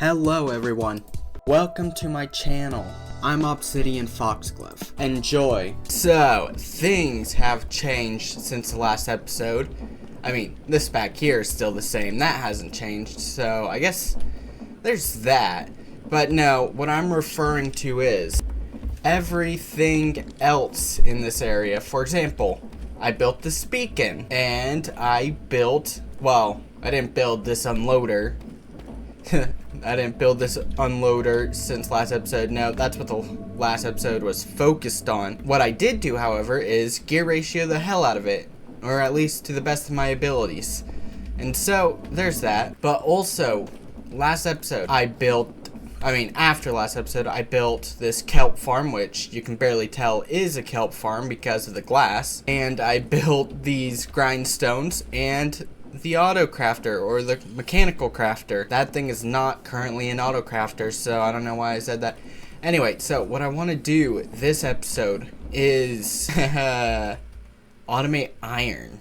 Hello everyone, welcome to my channel. I'm Obsidian Foxglove. Enjoy. So, things have changed since the last episode. I mean, this back here is still the same, that hasn't changed, so I guess there's that. But no, what I'm referring to is everything else in this area. For example, I built this beacon, and I built, well, I didn't build this unloader. I didn't build this unloader since last episode. No, that's what the last episode was focused on. What I did do, however, is gear ratio the hell out of it. Or at least to the best of my abilities. And so, there's that. But also, after last episode, I built this kelp farm, which you can barely tell is a kelp farm because of the glass. And I built these grindstones and the auto crafter, or the mechanical crafter. That thing is not currently an auto crafter, so I don't know why I said that. Anyway, so what I want to do this episode is automate iron.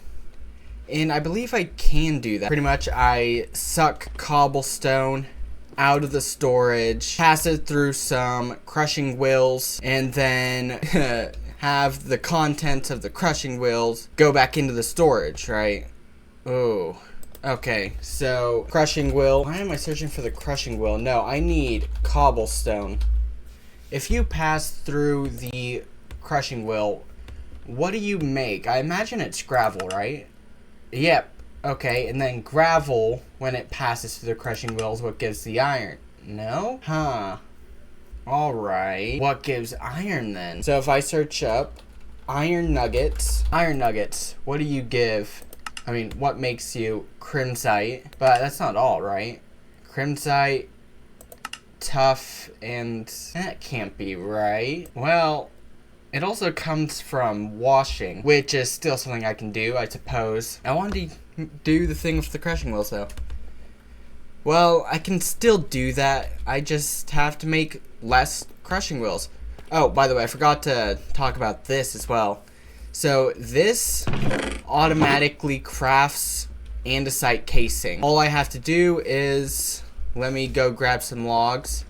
And I believe I can do that. Pretty much I suck cobblestone out of the storage, pass it through some crushing wheels, and then have the contents of the crushing wheels go back into the storage, right? Oh, okay, so crushing wheel. Why am I searching for the crushing wheel? No, I need cobblestone. If you pass through the crushing wheel, what do you make? I imagine it's gravel, right? Yep, okay, and then gravel, when it passes through the crushing wheel, is what gives the iron. No? Huh. Alright. What gives iron then? So if I search up iron nuggets, what do you give? I mean, what makes you crimsite? But that's not all, right? Crimsite, tough, and that can't be right. Well, it also comes from washing, which is still something I can do, I suppose. I wanted to do the thing with the crushing wheels, though. Well, I can still do that. I just have to make less crushing wheels. Oh, by the way, I forgot to talk about this as well. So this automatically crafts andesite casing. All I have to do is, let me go grab some logs.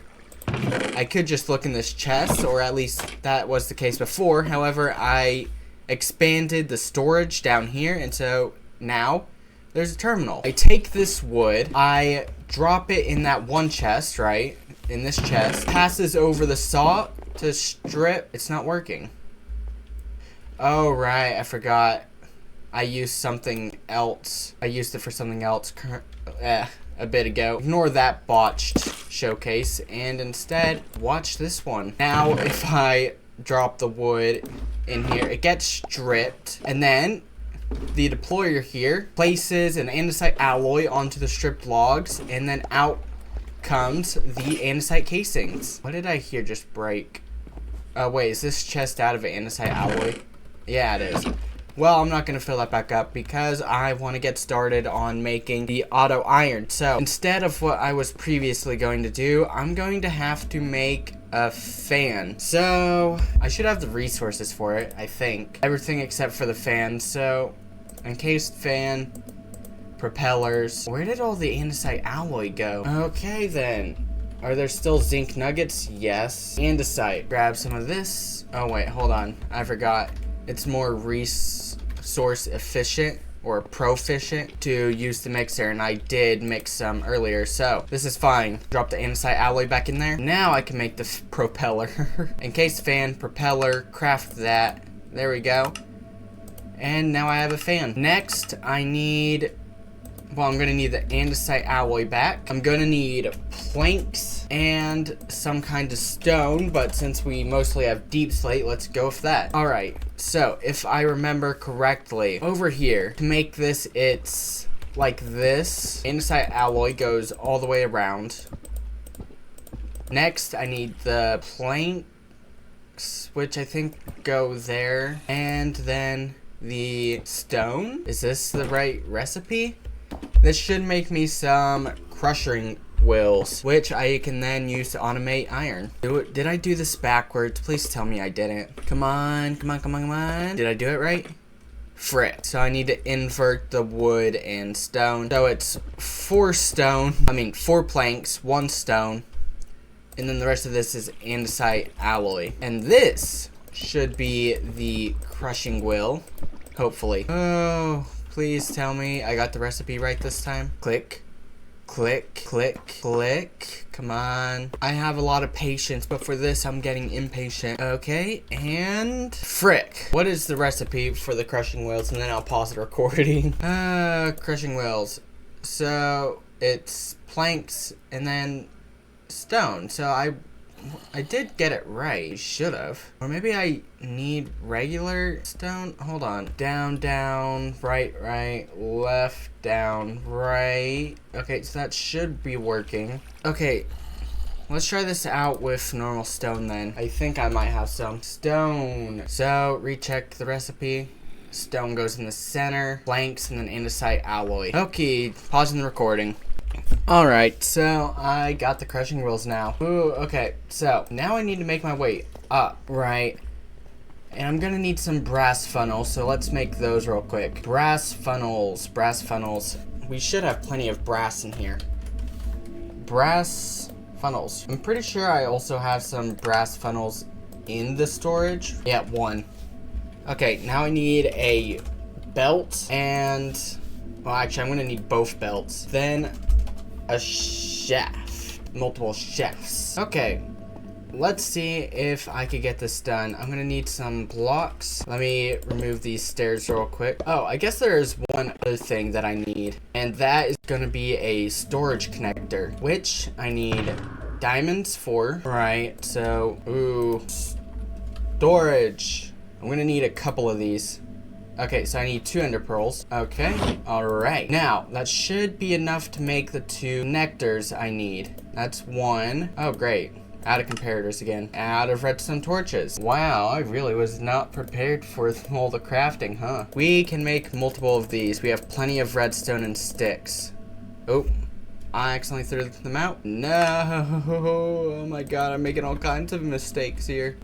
I could just look in this chest, or at least that was the case before. However, I expanded the storage down here, and so now there's a terminal. I take this wood, I drop it in that one chest, right? In this chest, passes over the saw to strip. It's not working. Oh, right, I forgot. I used something else. I used it for something else a bit ago. Ignore that botched showcase, and instead, watch this one. Now, if I drop the wood in here, it gets stripped, and then the deployer here places an andesite alloy onto the stripped logs, and then out comes the andesite casings. What did I hear just break? Oh, wait, is this chest out of andesite alloy? Yeah, it is. Well, I'm not going to fill that back up because I want to get started on making the auto iron. So, instead of what I was previously going to do, I'm going to have to make a fan. So, I should have the resources for it, I think. Everything except for the fan. So, encased fan, propellers. Where did all the andesite alloy go? Okay, then. Are there still zinc nuggets? Yes. Andesite. Grab some of this. Oh, wait, hold on. I forgot. It's more resource efficient or proficient to use the mixer, and I did mix some earlier, so this is fine. Drop the andesite alloy back in there. Now I can make the propeller. Encased fan, propeller, craft that. There we go. And now I have a fan. Next, I need, well, I'm gonna need the andesite alloy back. I'm gonna need planks and some kind of stone, but since we mostly have deep slate, let's go with that. Alright, so if I remember correctly, over here, to make this, it's like this. Andesite alloy goes all the way around. Next, I need the planks, which I think go there, and then the stone. Is this the right recipe? This should make me some crushing wheels, which I can then use to automate iron. Did I do this backwards? Please tell me I didn't. Come on, come on, come on, come on. Did I do it right? Frick. So I need to invert the wood and stone. So it's 4 planks, 1 stone. And then the rest of this is andesite alloy. And this should be the crushing wheel. Hopefully. Oh, please tell me I got the recipe right this time. Click. Click, click, click. Come on. I have a lot of patience, but for this, I'm getting impatient. Okay, and frick. What is the recipe for the crushing wheels? And then I'll pause the recording. Crushing wheels. So it's planks and then stone. So I did get it right. Should have. Or maybe I need regular stone. Hold on. Down, down, right, right, left, down, right. Okay, so that should be working. Okay, let's try this out with normal stone then. I think I might have some stone. So recheck the recipe. Stone goes in the center, planks, and then andesite alloy. Okay, pausing the recording. Alright, so I got the crushing wheels now. Ooh, okay, so now I need to make my way up, right? And I'm gonna need some brass funnels, so let's make those real quick. Brass funnels. We should have plenty of brass in here. Brass funnels. I'm pretty sure I also have some brass funnels in the storage. Yeah, 1. Okay, now I need a belt and, well, actually I'm gonna need both belts. Then a shaft, multiple shafts. Okay, let's see if I could get this done. I'm gonna need some blocks. Let me remove these stairs real quick. Oh, I guess there's one other thing that I need, and that is gonna be a storage connector, which I need diamonds for. Right, so, ooh, storage. I'm gonna need a couple of these. Okay, so I need 2 ender pearls. Okay, alright. Now, that should be enough to make the 2 connectors I need. That's 1. Oh, great. Out of comparators again. Out of redstone torches. Wow, I really was not prepared for all the crafting, huh? We can make multiple of these. We have plenty of redstone and sticks. Oh, I accidentally threw them out. No, oh my god, I'm making all kinds of mistakes here.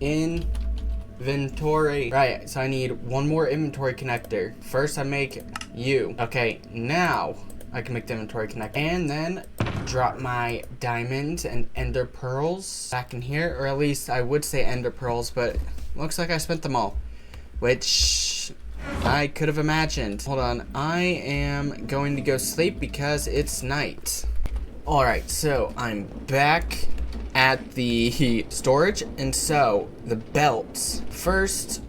Inventory. Right, so I need 1 more inventory connector. First I make you. Okay, now I can make the inventory connector. And then drop my diamonds and ender pearls back in here. Or at least I would say ender pearls, but looks like I spent them all. Which I could have imagined. Hold on, I am going to go sleep because it's night. Alright, so I'm back at the storage, and so the belts. First,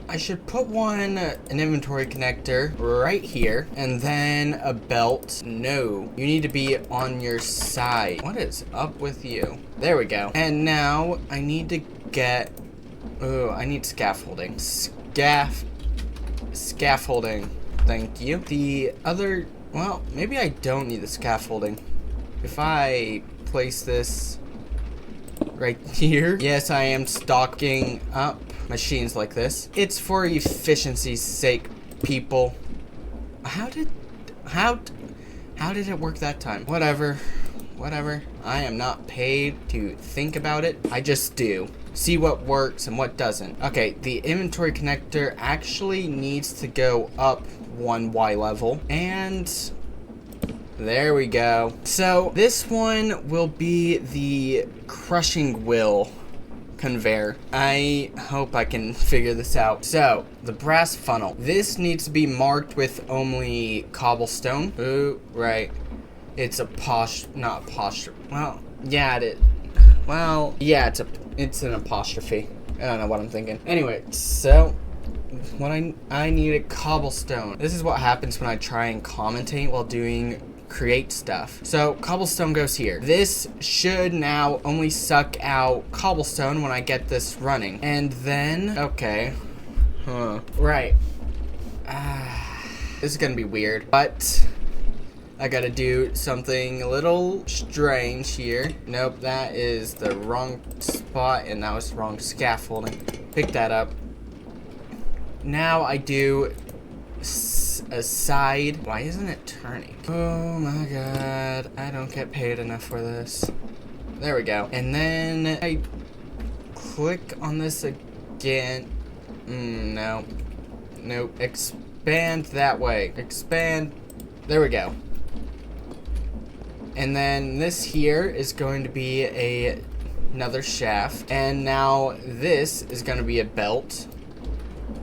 I should put an inventory connector right here, and then a belt. No, you need to be on your side. What is up with you? There we go. And now I need to get, I need scaffolding. Scaffolding. Thank you. The other, well, maybe I don't need the scaffolding. If I place this right here. Yes, I am stocking up machines like this. It's for efficiency's sake, people. How did it work that time? Whatever. I am not paid to think about it. I just do. See what works and what doesn't. Okay, the inventory connector actually needs to go up 1 Y level, and there we go. So this one will be the crushing wheel conveyor. I hope I can figure this out. So the brass funnel. This needs to be marked with only cobblestone. Ooh, right. It's a not posture. Well, yeah, it's an apostrophe. I don't know what I'm thinking. Anyway, so what I need a cobblestone. This is what happens when I try and commentate while doing create stuff. So cobblestone goes here. This should now only suck out cobblestone when I get this running. And then, okay. Right. This is gonna be weird, but I gotta do something a little strange here. Nope, that is the wrong spot, and that was the wrong scaffolding. Pick that up. Now I do a side. Why isn't it turning? Oh my god, I don't get paid enough for this. There we go. And then I click on this again. No. Nope. expand that way. Expand. There we go. And then this here is going to be another shaft. And now this is going to be a belt.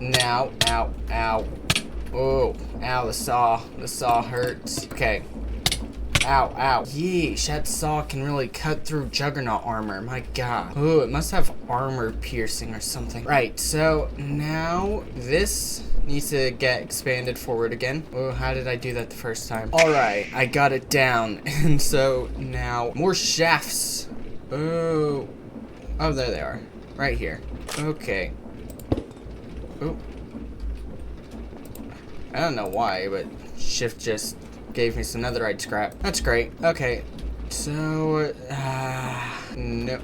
Now, ow, ow. Oh, ow, the saw hurts. Okay. Ow, ow. Yeesh, that saw can really cut through juggernaut armor. My god. Ooh, it must have armor piercing or something. Right, so now this needs to get expanded forward again. Oh, how did I do that the first time? Alright, I got it down. And so now more shafts. Oh. Oh, there they are. Right here. Okay. Oh. I don't know why, but shift just gave me some netherite scrap. That's great. Okay. So, no.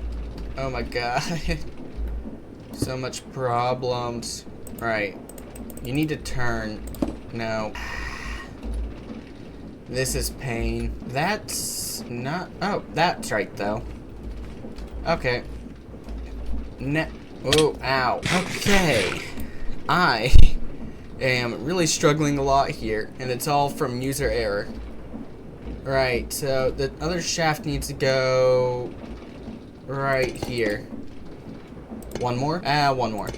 Oh my god. So much problems. Right. You need to turn. No. This is pain. That's not. Oh, that's right though. Okay. Oh, ow. Okay. I am really struggling a lot here, and it's all from user error. Right, so the other shaft needs to go right here. One more? One more.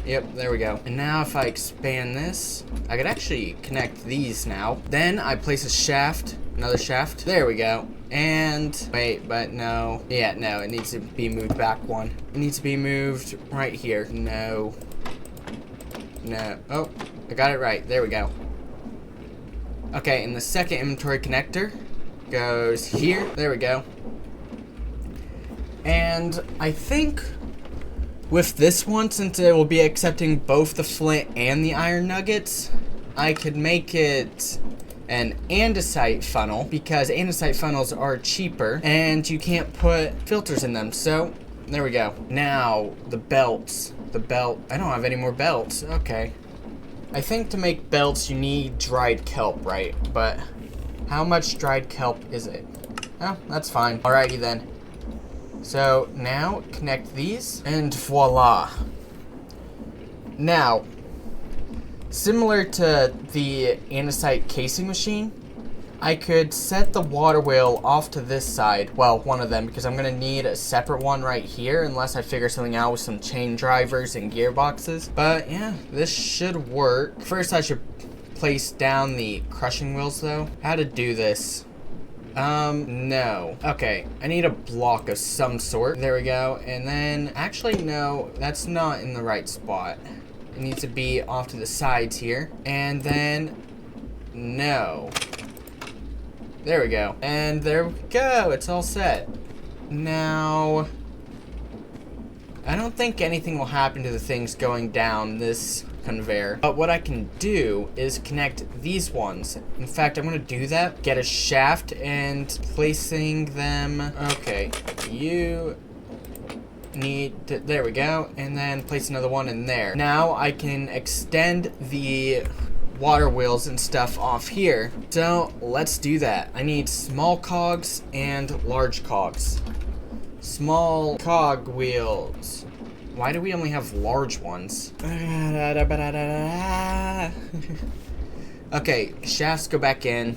Yep, there we go. And now if I expand this, I could actually connect these now. Then I place a shaft, another shaft. There we go. And, wait, but no. Yeah, no, it needs to be moved back one. It needs to be moved right here. No. No. Oh, I got it right. There we go. Okay, and the second inventory connector goes here. There we go. And I think with this one, since it will be accepting both the flint and the iron nuggets, I could make it an andesite funnel, because andesite funnels are cheaper and you can't put filters in them. So there we go. Now the belts. The belt. I don't have any more belts. Okay. I think to make belts you need dried kelp, right? But how much dried kelp is it? Oh, that's fine. Alrighty then. So now connect these and voila. Now, similar to the andesite casing machine, I could set the water wheel off to this side. Well, one of them, because I'm going to need a separate one right here unless I figure something out with some chain drivers and gearboxes. But yeah, this should work. First I should place down the crushing wheels though. How to do this? No. Okay, I need a block of some sort. There we go. And then, actually no, that's not in the right spot. It needs to be off to the sides here. And then, no. There we go. And there we go. It's all set. Now, I don't think anything will happen to the things going down this conveyor. But what I can do is connect these ones. In fact, I'm going to do that. Get a shaft and placing them. Okay. You need to, there we go. And then place another one in there. Now I can extend the water wheels and stuff off here. So let's do that. I need small cogs and large cogs. Small cog wheels. Why do we only have large ones? Okay, shafts go back in.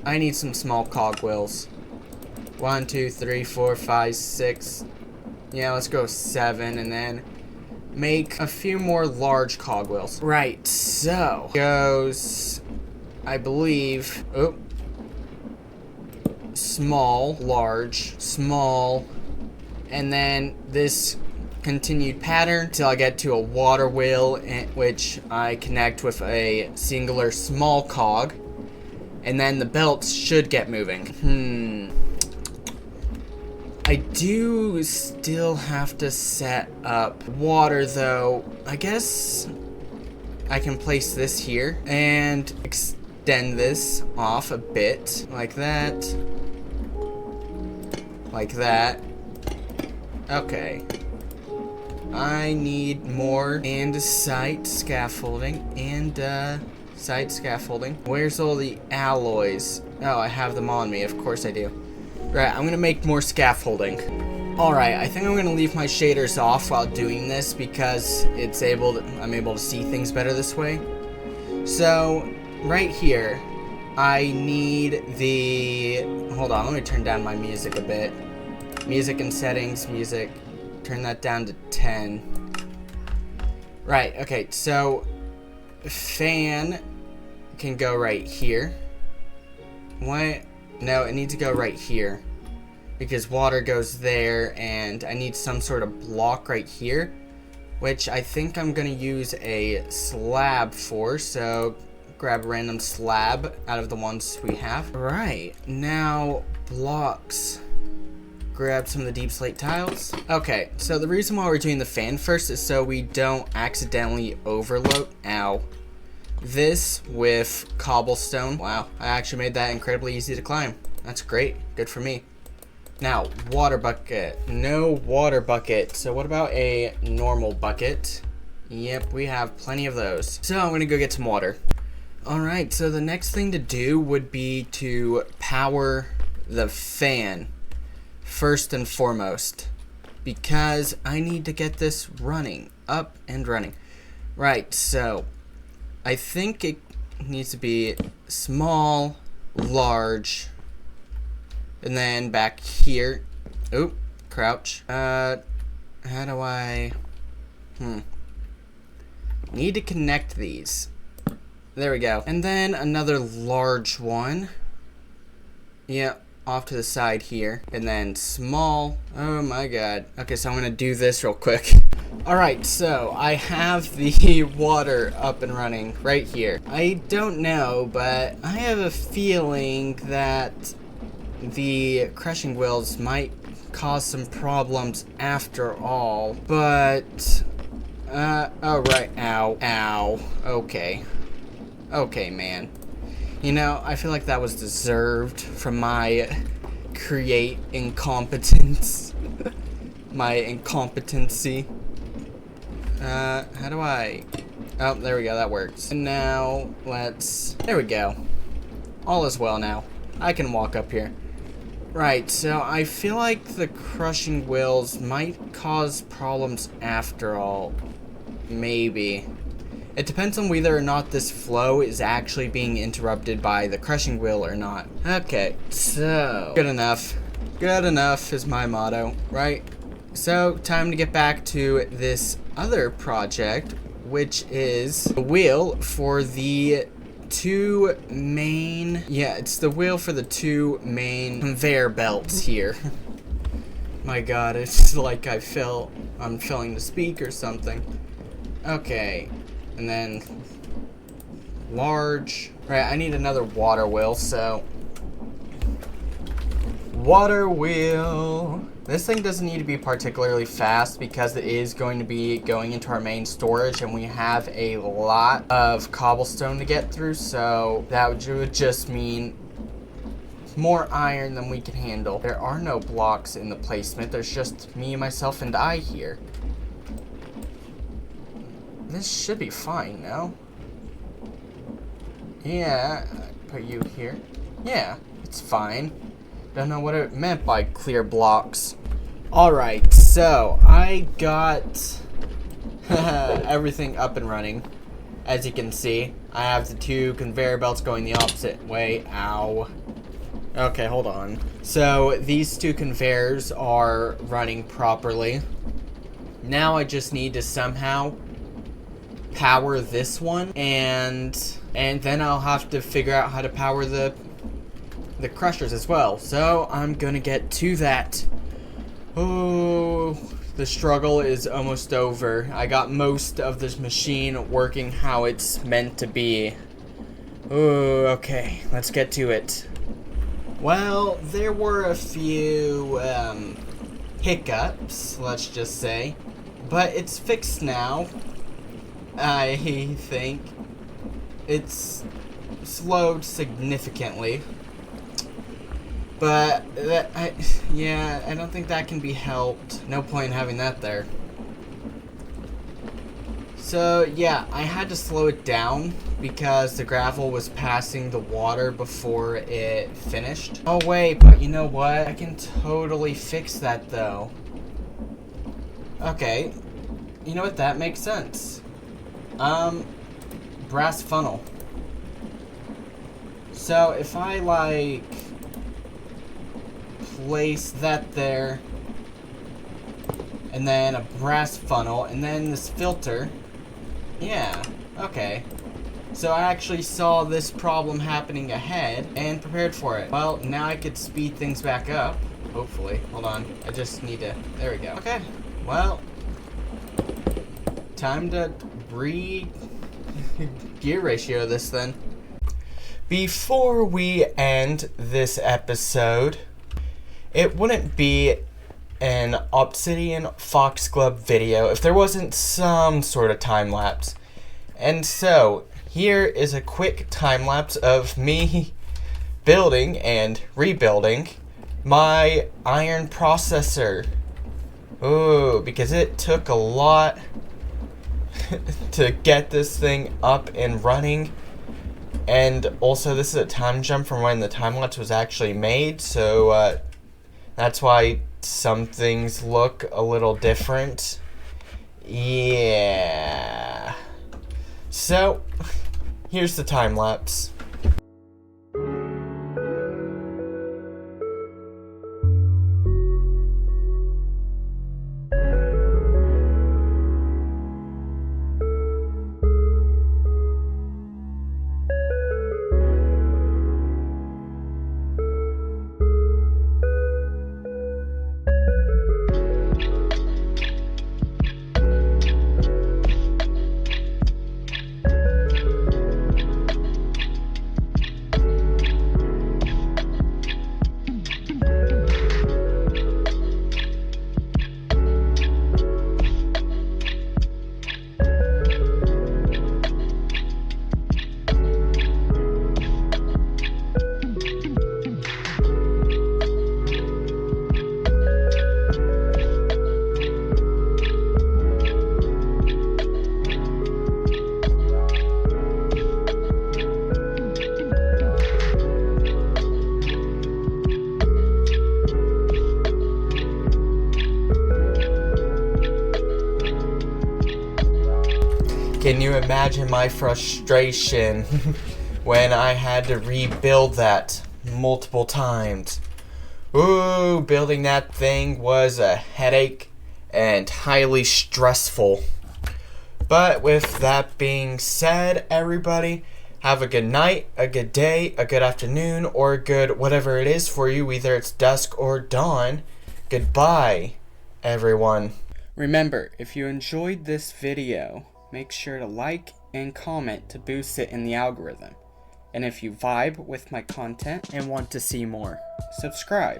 I need some small cog wheels. 1, 2, 3, 4, 5, 6. Yeah, let's go 7 and then make a few more large cogwheels. Right, so goes, I believe, oh, small, large, small, and then this continued pattern till I get to a water wheel, which I connect with a singular small cog, and then the belts should get moving. I do still have to set up water though. I guess I can place this here and extend this off a bit like that. Like that. Okay. I need more andesite scaffolding and side scaffolding. Where's all the alloys? Oh, I have them on me. Of course I do. Right, I'm gonna make more scaffolding. Alright, I think I'm gonna leave my shaders off while doing this because I'm able to see things better this way. So, right here, I need the... Hold on, let me turn down my music a bit. Music and settings, music. Turn that down to 10. Right, okay, so fan can go right here. What? No, it needs to go right here. Because water goes there, and I need some sort of block right here. Which I think I'm going to use a slab for, so grab a random slab out of the ones we have. Right, now blocks. Grab some of the deep slate tiles. Okay, so the reason why we're doing the fan first is so we don't accidentally overload, this with cobblestone. Wow, I actually made that incredibly easy to climb. That's great, good for me. Now, water bucket. No water bucket. So what about a normal bucket? Yep, we have plenty of those. So I'm gonna go get some water. Alright, so the next thing to do would be to power the fan first and foremost, because I need to get this running, up and running. Right, so I think it needs to be small, large, and then back here. Oop, crouch. How do I... Need to connect these. There we go. And then another large one. Yeah, off to the side here. And then small. Oh my god. Okay, so I'm gonna do this real quick. Alright, so I have the water up and running right here. I don't know, but I have a feeling that the crushing wheels might cause some problems after all. But, oh right, ow, okay. Okay, man. You know, I feel like that was deserved from my create incompetence. My incompetency. How do I... Oh, there we go, that works. And now, let's... There we go. All is well now. I can walk up here. Right, so I feel like the crushing wheels might cause problems after all. Maybe. It depends on whether or not this flow is actually being interrupted by the crushing wheel or not. Okay, so... Good enough. Good enough is my motto, right? So, time to get back to this other project, which is the wheel for the two main... Yeah, it's the wheel for the two main conveyor belts here. My god, it's like I'm failing to speak or something. Okay. And then large. Right, I need another water wheel, so water wheel. This thing doesn't need to be particularly fast because it is going to be going into our main storage, and we have a lot of cobblestone to get through, so that would just mean more iron than we can handle. There are no blocks in the placement. There's just me, myself, and I here. This should be fine now. Yeah, put you here. Yeah, it's fine. Don't know what it meant by clear blocks. Alright, so I got everything up and running. As you can see, I have the two conveyor belts going the opposite way. Ow. Okay, hold on. So these two conveyors are running properly. Now I just need to somehow power this one, and then I'll have to figure out how to power the crushers as well. So I'm gonna get to that. Oh, the struggle is almost over. I got most of this machine working how it's meant to be. Oh, okay, let's get to it. Well, there were a few hiccups, let's just say, but it's fixed now. I think it's slowed significantly, but yeah, I don't think that can be helped. No point in having that there. So yeah, I had to slow it down because the gravel was passing the water before it finished. Oh wait, but you know what? I can totally fix that though. Okay, you know what? That makes sense. Brass funnel. So if I like place that there, and then a brass funnel, and then this filter, yeah, okay. So I actually saw this problem happening ahead and prepared for it. Well, now I could speed things back up, hopefully. Hold on, I just need to, there we go. Okay, well, time to gear ratio this then. Before we end this episode, it wouldn't be an Obsidian Foxglove video if there wasn't some sort of time lapse. And so, here is a quick time lapse of me building and rebuilding my iron processor. Ooh, because it took a lot to get this thing up and running. And also, this is a time jump from when the time lapse was actually made, so that's why some things look a little different. Yeah. So, here's the time lapse. Can you imagine my frustration when I had to rebuild that multiple times? Ooh, building that thing was a headache and highly stressful. But with that being said, everybody, have a good night, a good day, a good afternoon, or a good whatever it is for you, either it's dusk or dawn. Goodbye, everyone. Remember, if you enjoyed this video, make sure to like and comment to boost it in the algorithm. And if you vibe with my content and want to see more, subscribe.